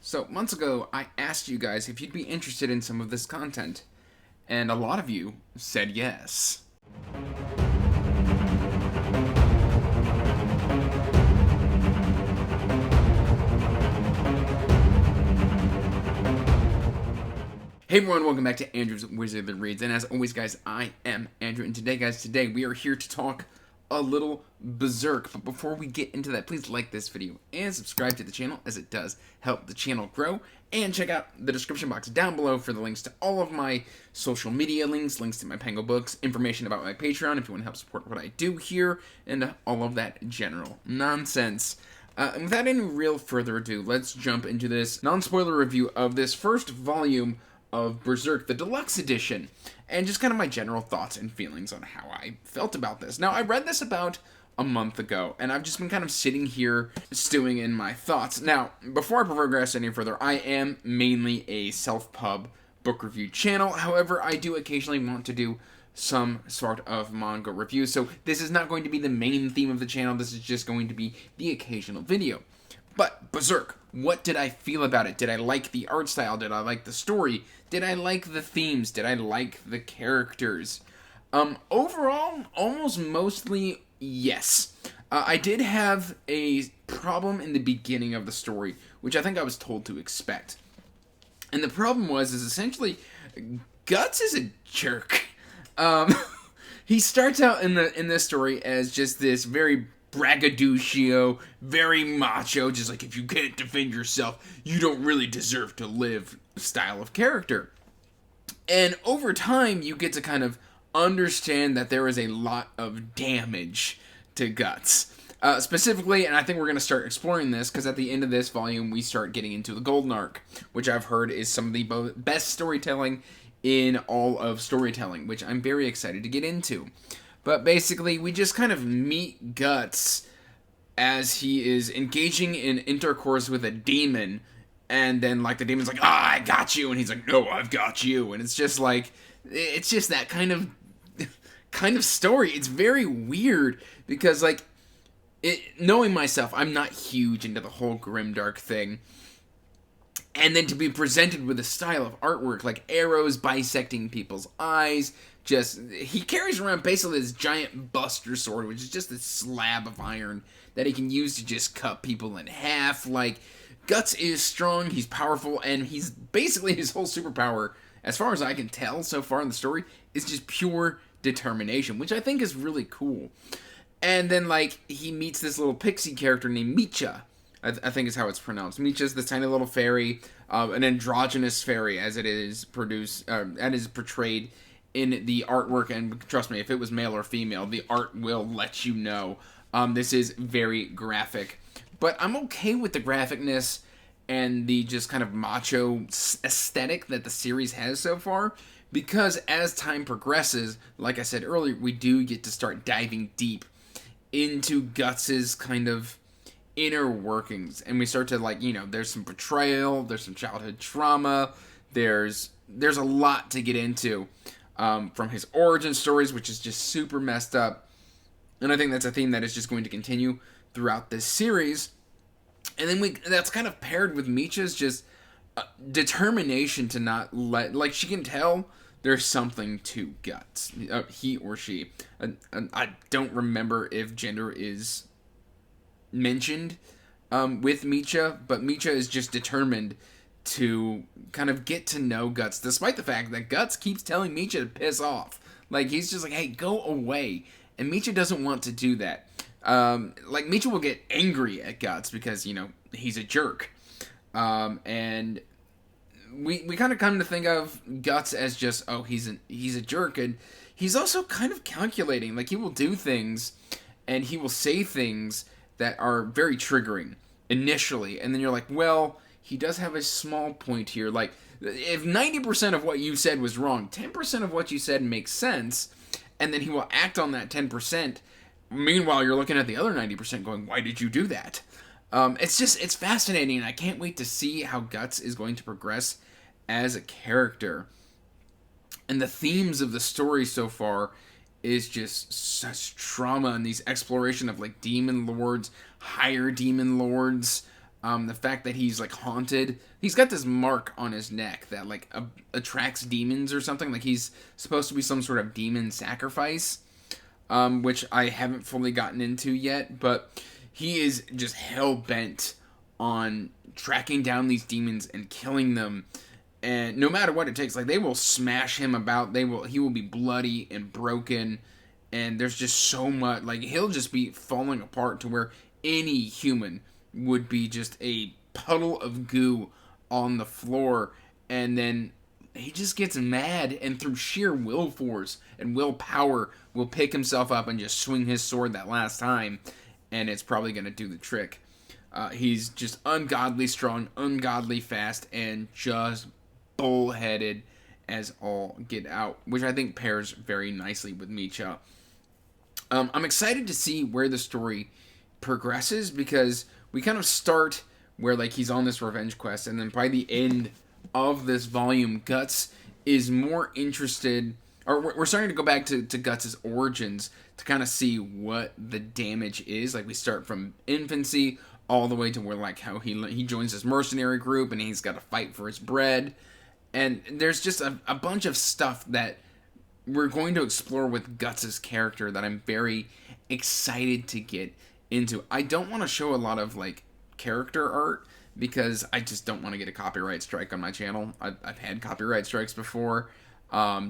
So, months ago, I asked you guys if you'd be interested in some of this content, and a lot of you said yes. Hey everyone, welcome back to Andrew's Wizard that Reads, and as always guys, I am Andrew, and today we are here to talk a little Berserk. But before we get into that, please like this video and subscribe to the channel, as it does help the channel grow, and check out the description box down below for the links to all of my social media links to my Pango books, information about my Patreon if you want to help support what I do here, and all of that general nonsense. And without any real further ado, let's jump into this non-spoiler review of this first volume of Berserk, the deluxe edition, and just kind of my general thoughts and feelings on how I felt about this. Now, I read this about a month ago, and I've just been kind of sitting here stewing in my thoughts. Now, before I progress any further, I am mainly a self-pub book review channel. However, I do occasionally want to do some sort of manga review, so this is not going to be the main theme of the channel. This is just going to be the occasional video. But Berserk, what did I feel about it? Did I like the art style? Did I like the story? Did I like the themes? Did I like the characters? Overall, almost mostly yes. I did have a problem in the beginning of the story, which I think I was told to expect. And the problem is essentially, Guts is a jerk. He starts out in this story as just this very braggadocio, very macho, just like, if you can't defend yourself, you don't really deserve to live style of character. And over time, you get to kind of understand that there is a lot of damage to Guts. Specifically, and I think we're going to start exploring this, because at the end of this volume, we start getting into the Golden Arc, which I've heard is some of the best storytelling in all of storytelling, which I'm very excited to get into. But basically, we just kind of meet Guts as he is engaging in intercourse with a demon, and then, like, the demon's like, I got you, and he's like, no, I've got you, and it's just like, it's just that kind of story. It's very weird, because, like, knowing myself, I'm not huge into the whole grimdark thing, and then to be presented with a style of artwork, like arrows bisecting people's eyes, he carries around basically this giant buster sword, which is just this slab of iron that he can use to just cut people in half. Like, Guts is strong, he's powerful, and he's basically, his whole superpower, as far as I can tell so far in the story, is just pure determination, which I think is really cool. And then, like, he meets this little pixie character named Micha, I think is how it's pronounced. Micha's this tiny little fairy, an androgynous fairy, as it is portrayed in the artwork, and trust me, if it was male or female, the art will let you know. This is very graphic, but I'm okay with the graphicness and the just kind of macho aesthetic that the series has so far, because as time progresses, like I said earlier, we do get to start diving deep into Guts's kind of inner workings, and we start to, like, there's some betrayal, there's some childhood trauma, there's a lot to get into. From his origin stories, which is just super messed up. And I think that's a theme that is just going to continue throughout this series. And then that's kind of paired with Micha's just determination to not let, like, she can tell there's something to Guts. He or she. I don't remember if gender is mentioned with Micha, but Micha is just determined to kind of get to know Guts, despite the fact that Guts keeps telling Micha to piss off. Like, he's just like, hey, go away. And Micha doesn't want to do that. Like, Micha will get angry at Guts because, he's a jerk. And we kind of come to think of Guts as just, oh, he's a jerk. And he's also kind of calculating. Like, he will do things, and he will say things that are very triggering initially. And then you're like, well, he does have a small point here. Like, if 90% of what you said was wrong, 10% of what you said makes sense, and then he will act on that 10%. Meanwhile, you're looking at the other 90% going, why did you do that? It's fascinating, and I can't wait to see how Guts is going to progress as a character. And the themes of the story so far is just such trauma and these exploration of, like, demon lords, higher demon lords, The fact that he's like haunted, he's got this mark on his neck that like attracts demons or something. Like he's supposed to be some sort of demon sacrifice, which I haven't fully gotten into yet. But he is just hell bent on tracking down these demons and killing them. And no matter what it takes, like they will smash him about. He will be bloody and broken. And there's just so much, like he'll just be falling apart to where any human would be just a puddle of goo on the floor. And then he just gets mad and through sheer will force and willpower will pick himself up and just swing his sword that last time, and it's probably going to do the trick. He's just ungodly strong, ungodly fast, and just bullheaded as all get out, which I think pairs very nicely with Micha. I'm excited to see where the story progresses, because we kind of start where like he's on this revenge quest, and then by the end of this volume, Guts is more interested, or we're starting to go back to Guts' origins to kind of see what the damage is. Like we start from infancy all the way to where like how he joins this mercenary group and he's got to fight for his bread, and there's just a bunch of stuff that we're going to explore with Guts' character that I'm very excited to get into. I don't want to show a lot of like character art because I just don't want to get a copyright strike on my channel. I've had copyright strikes before,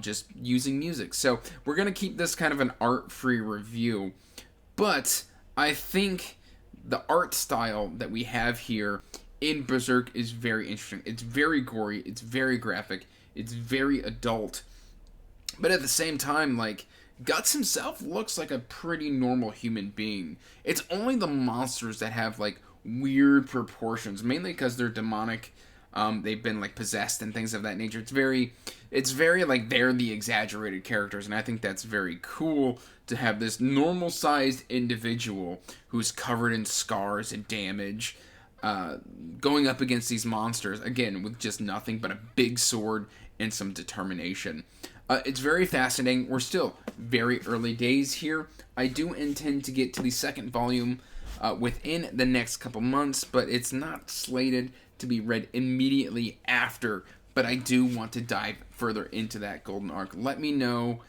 just using music. So we're going to keep this kind of an art-free review. But I think the art style that we have here in Berserk is very interesting. It's very gory, it's very graphic, it's very adult. But at the same time, like, Guts himself looks like a pretty normal human being. It's only the monsters that have, like, weird proportions, mainly because they're demonic. They've been, like, possessed and things of that nature. It's very, like, they're the exaggerated characters, and I think that's very cool to have this normal-sized individual who's covered in scars and damage, going up against these monsters, again, with just nothing but a big sword and some determination. It's very fascinating. We're still very early days here. I do intend to get to the second volume within the next couple months, but it's not slated to be read immediately after. But I do want to dive further into that golden arc. Let me know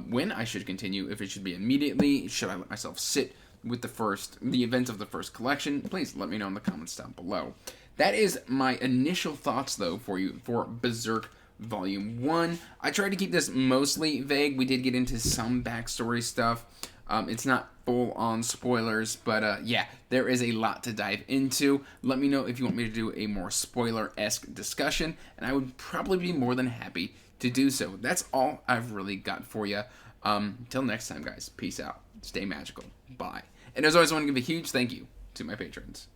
when I should continue, if it should be immediately, should I let myself sit with the events of the first collection. Please let me know in the comments down below. That is my initial thoughts, though, for you for Berserk Volume 1. I tried to keep this mostly vague. We did get into some backstory stuff. It's not full-on spoilers, but yeah, there is a lot to dive into. Let me know if you want me to do a more spoiler-esque discussion, and I would probably be more than happy to do so. That's all I've really got for you. Until next time, guys, peace out. Stay magical. Bye. And as always, I want to give a huge thank you to my patrons.